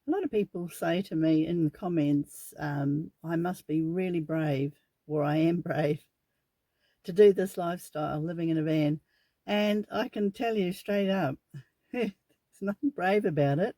A lot of people say to me in the comments, I must be really brave, or I am brave, to do this lifestyle, living in a van. And I can tell you straight up, there's nothing brave about it.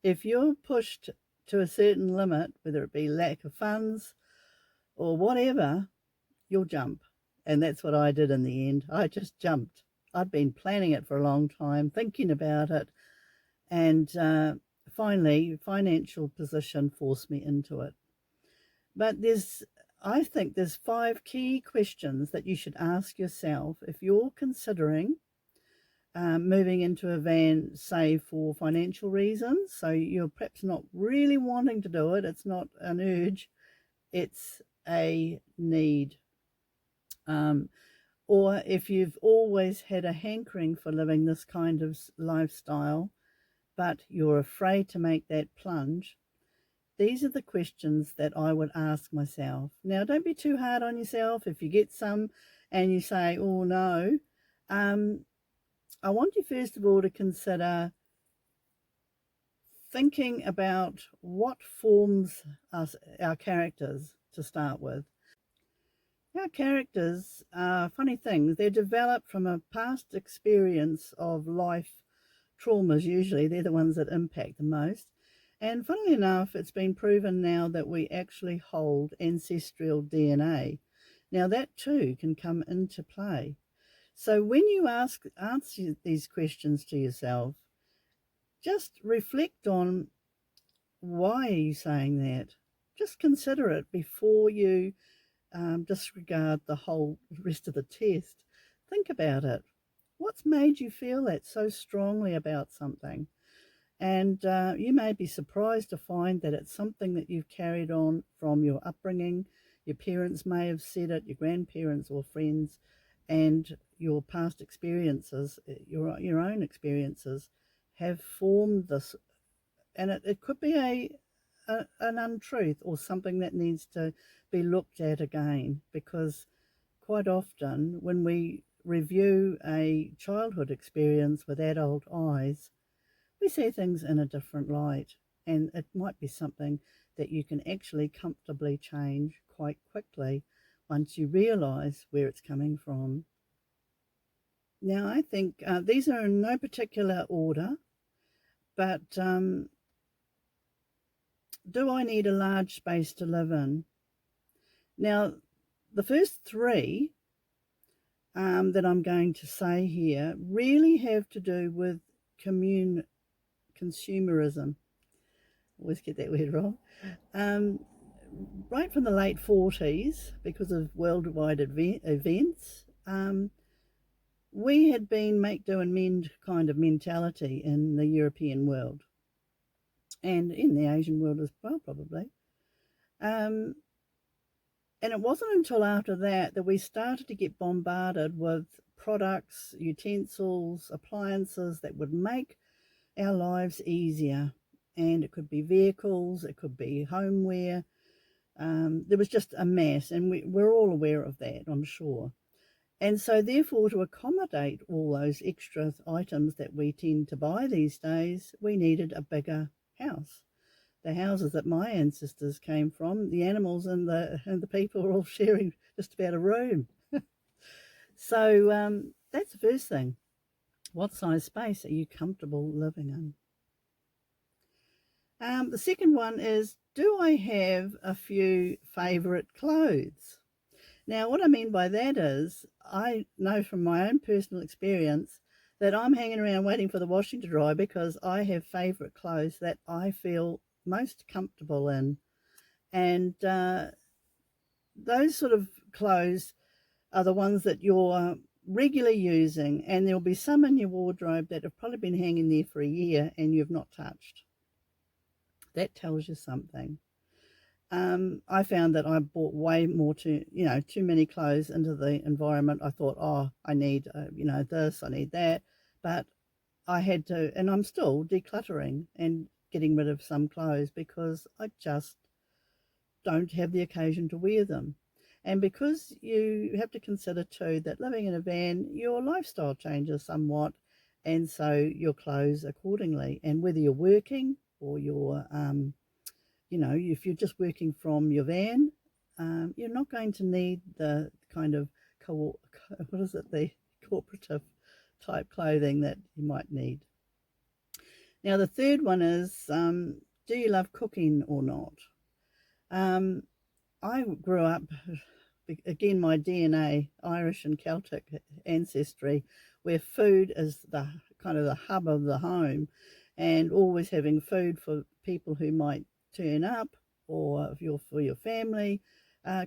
If you're pushed to a certain limit, whether it be lack of funds or whatever, you'll jump. And that's what I did in the end. I just jumped. I'd been planning it for a long time, thinking about it, and finally, financial position forced me into it. But I think there's 5 key questions that you should ask yourself if you're considering moving into a van, say for financial reasons. So you're perhaps not really wanting to do it. It's not an urge. It's a need. Um, or if you've always had a hankering for living this kind of lifestyle, but you're afraid to make that plunge, these are the questions that I would ask myself. Now, don't be too hard on yourself. If you get some and you say, oh no, I want you first of all to consider thinking about what forms us, our characters to start with. Our characters are funny things. They're developed from a past experience of life traumas. Usually they're the ones that impact the most. And funnily enough, it's been proven now that we actually hold ancestral DNA. Now that too can come into play. So when you answer these questions to yourself, just reflect on, why are you saying that? Just consider it before you disregard the whole rest of the test. Think about it. What's made you feel that so strongly about something? And you may be surprised to find that it's something that you've carried on from your upbringing. Your parents may have said it, your grandparents or friends, and your past experiences, your own experiences, have formed this. And it could be an untruth or something that needs to be looked at again, because quite often when we review a childhood experience with adult eyes, we see things in a different light, and it might be something that you can actually comfortably change quite quickly once you realise where it's coming from. Now, I think these are in no particular order, but do I need a large space to live in? Now, the first 3 that I'm going to say here really have to do with consumerism. Always get that word wrong. Um, right from the late 40s, because of worldwide events, we had been make do and mend kind of mentality in the European world and in the Asian world as well, probably. Um, and it wasn't until after that that we started to get bombarded with products, utensils, appliances that would make our lives easier. And it could be vehicles, it could be homeware. There was just a mess, and we're all aware of that, I'm sure. And so, therefore, to accommodate all those extra items that we tend to buy these days, we needed a bigger house. The houses that my ancestors came from, the animals and the people were all sharing just about a room. So that's the first thing. What size space are you comfortable living in? The second one is, do I have a few favourite clothes? Now, what I mean by that is, I know from my own personal experience that I'm hanging around waiting for the washing to dry because I have favourite clothes that I feel most comfortable in. And those sort of clothes are the ones that you're regularly using, and there'll be some in your wardrobe that have probably been hanging there for a year and you've not touched. That tells you something. I found that I bought way more too many clothes into the environment. I thought, oh, I need, this, I need that. But I had to, and I'm still decluttering and getting rid of some clothes because I just don't have the occasion to wear them. And because you have to consider too that living in a van, your lifestyle changes somewhat, and so your clothes accordingly. And whether you're working or your, if you're just working from your van, you're not going to need the kind of the cooperative type clothing that you might need. Now, the third one is, do you love cooking or not? I grew up, again, my DNA, Irish and Celtic ancestry, where food is the kind of the hub of the home, and always having food for people who might turn up, or for your family.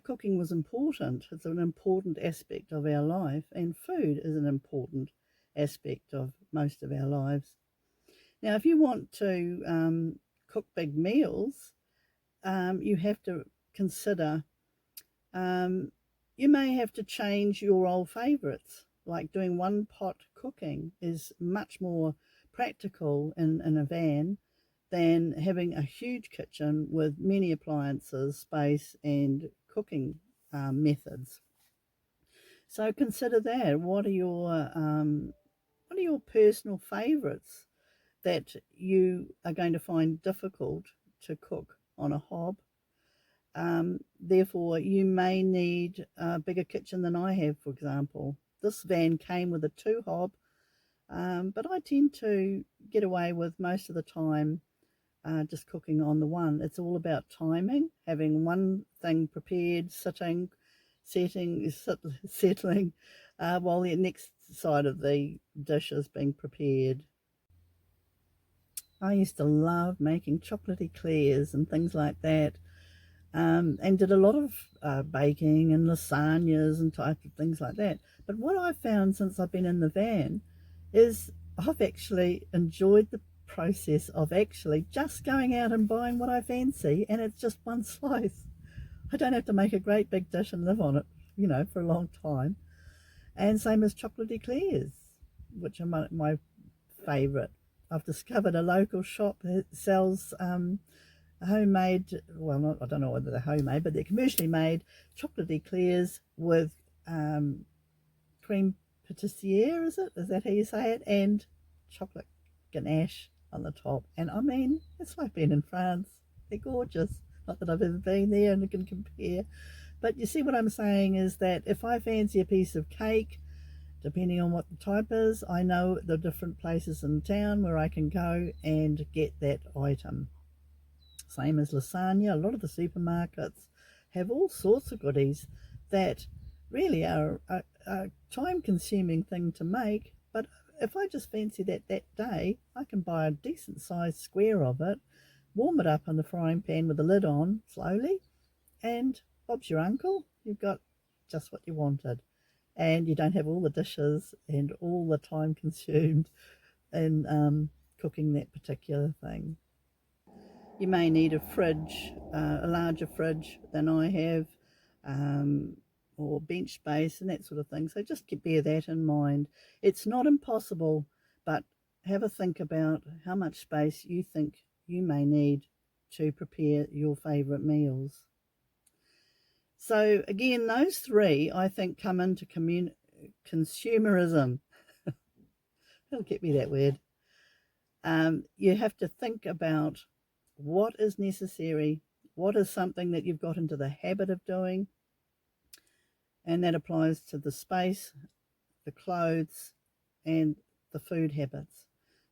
Cooking was important. It's an important aspect of our life, and food is an important aspect of most of our lives. Now, if you want to cook big meals, you have to consider, you may have to change your old favourites. Like doing one pot cooking is much more practical in a van than having a huge kitchen with many appliances, space, and cooking methods. So consider that. What are your personal favourites that you are going to find difficult to cook on a hob? Therefore, you may need a bigger kitchen than I have, for example. This van came with a 2 hob, but I tend to get away with most of the time just cooking on the one. It's all about timing, having one thing prepared, settling, while the next side of the dish is being prepared. I used to love making chocolate eclairs and things like that. And did a lot of baking and lasagnas and type of things like that. But what I've found since I've been in the van is I've actually enjoyed the process of actually just going out and buying what I fancy, and it's just one slice. I don't have to make a great big dish and live on it, for a long time. And same as chocolate eclairs, which are my favourite. I've discovered a local shop that sells homemade, I don't know whether they're homemade, but they're commercially made chocolate eclairs with cream patissiere, is that how you say it? And chocolate ganache on the top. And I mean, it's like being in France. They're gorgeous. Not that I've ever been there and can compare. But you see what I'm saying is that if I fancy a piece of cake, depending on what the type is, I know the different places in town where I can go and get that item. Same as lasagna. A lot of the supermarkets have all sorts of goodies that really are a time-consuming thing to make, but if I just fancy that day, I can buy a decent-sized square of it, warm it up in the frying pan with the lid on slowly, and Bob's your uncle. You've got just what you wanted, and you don't have all the dishes and all the time consumed in cooking that particular thing. You may need a fridge, a larger fridge than I have, or bench space and that sort of thing. So just bear that in mind. It's not impossible, but have a think about how much space you think you may need to prepare your favourite meals. So again, those three, I think, come into consumerism. It'll get me that word. You have to think about what is necessary, what is something that you've got into the habit of doing, and that applies to the space, the clothes, and the food habits.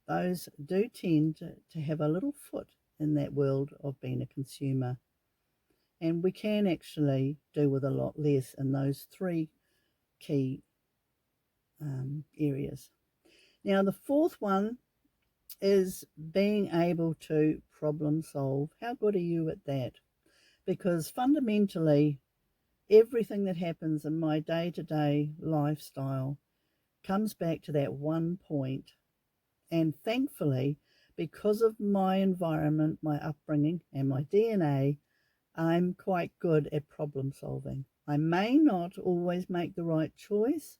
Those do tend to have a little foot in that world of being a consumer. And we can actually do with a lot less in those three key areas. Now, the fourth one is being able to problem solve. How good are you at that? Because fundamentally, everything that happens in my day-to-day lifestyle comes back to that one point. And thankfully, because of my environment, my upbringing, and my DNA, I'm quite good at problem solving. I may not always make the right choice,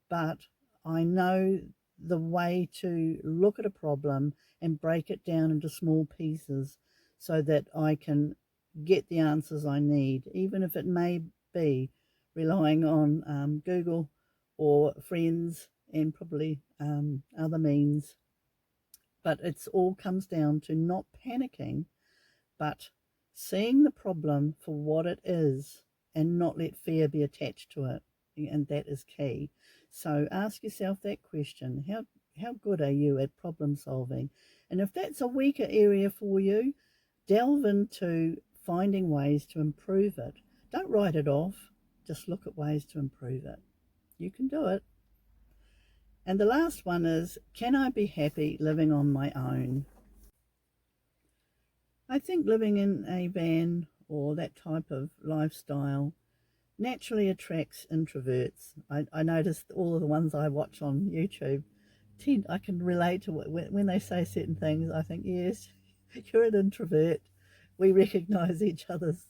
but I know the way to look at a problem and break it down into small pieces so that I can get the answers I need, even if it may be relying on Google or friends and probably other means. But it's all comes down to not panicking, but seeing the problem for what it is and not let fear be attached to it. And that is key. So ask yourself that question. How good are you at problem solving? And if that's a weaker area for you, delve into finding ways to improve it. Don't write it off. Just look at ways to improve it. You can do it. And the last one is, can I be happy living on my own? I think living in a van or that type of lifestyle naturally attracts introverts. I noticed all of the ones I watch on YouTube, I can relate to when they say certain things. I think, yes, you're an introvert. We recognise each other's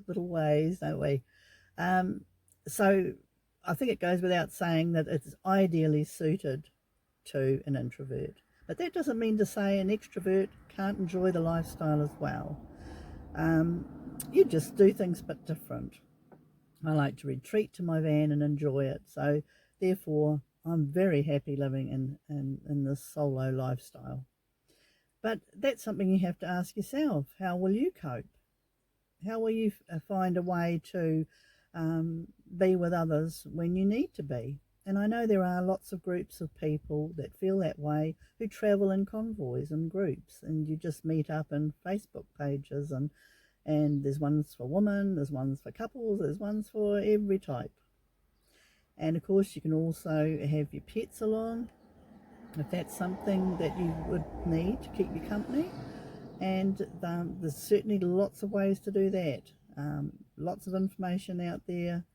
little ways, don't we? So I think it goes without saying that it's ideally suited to an introvert. But that doesn't mean to say an extrovert can't enjoy the lifestyle as well. You just do things but different. I like to retreat to my van and enjoy it. So therefore, I'm very happy living in this solo lifestyle. But that's something you have to ask yourself. How will you cope? How will you find a way to be with others when you need to be? And I know there are lots of groups of people that feel that way who travel in convoys and groups, and you just meet up in Facebook pages, and there's ones for women, there's ones for couples, there's ones for every type. And of course you can also have your pets along if that's something that you would need to keep you company. And there's certainly lots of ways to do that. Lots of information out there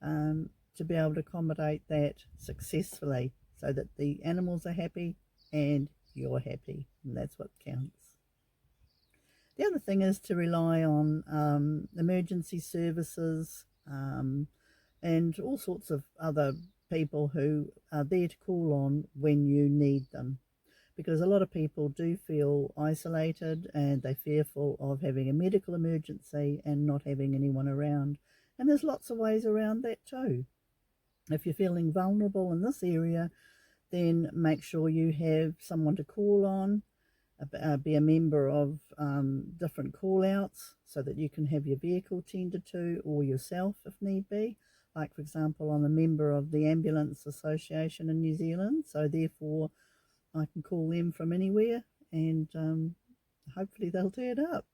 to be able to accommodate that successfully so that the animals are happy and you're happy, and that's what counts. The other thing is to rely on emergency services and all sorts of other people who are there to call on when you need them, because a lot of people do feel isolated and they're fearful of having a medical emergency and not having anyone around. And there's lots of ways around that too. If you're feeling vulnerable in this area, then make sure you have someone to call on, be a member of different call outs so that you can have your vehicle tended to, or yourself if need be. Like, for example, I'm a member of the Ambulance Association in New Zealand, so therefore I can call them from anywhere and hopefully they'll turn up.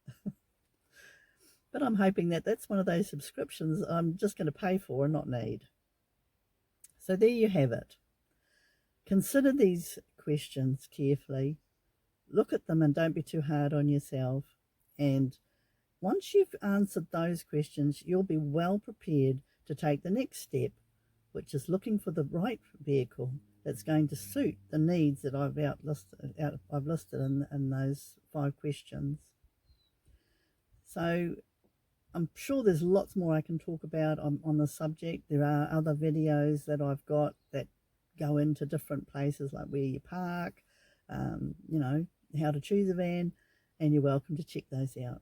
But I'm hoping that that's one of those subscriptions I'm just going to pay for and not need. So there you have it. Consider these questions carefully. Look at them and don't be too hard on yourself. And once you've answered those questions, you'll be well prepared to take the next step, which is looking for the right vehicle that's going to suit the needs that I've listed in those 5 questions. So I'm sure there's lots more I can talk about on the subject. There are other videos that I've got that go into different places, like where you park, how to choose a van, and you're welcome to check those out.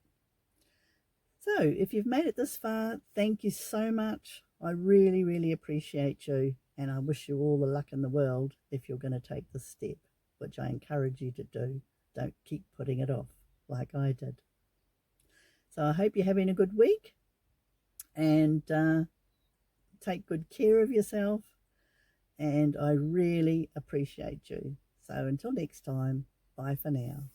So if you've made it this far, thank you so much. I really, really appreciate you, and I wish you all the luck in the world if you're going to take this step, which I encourage you to do. Don't keep putting it off like I did. So I hope you're having a good week, and take good care of yourself, and I really appreciate you. So until next time, bye for now.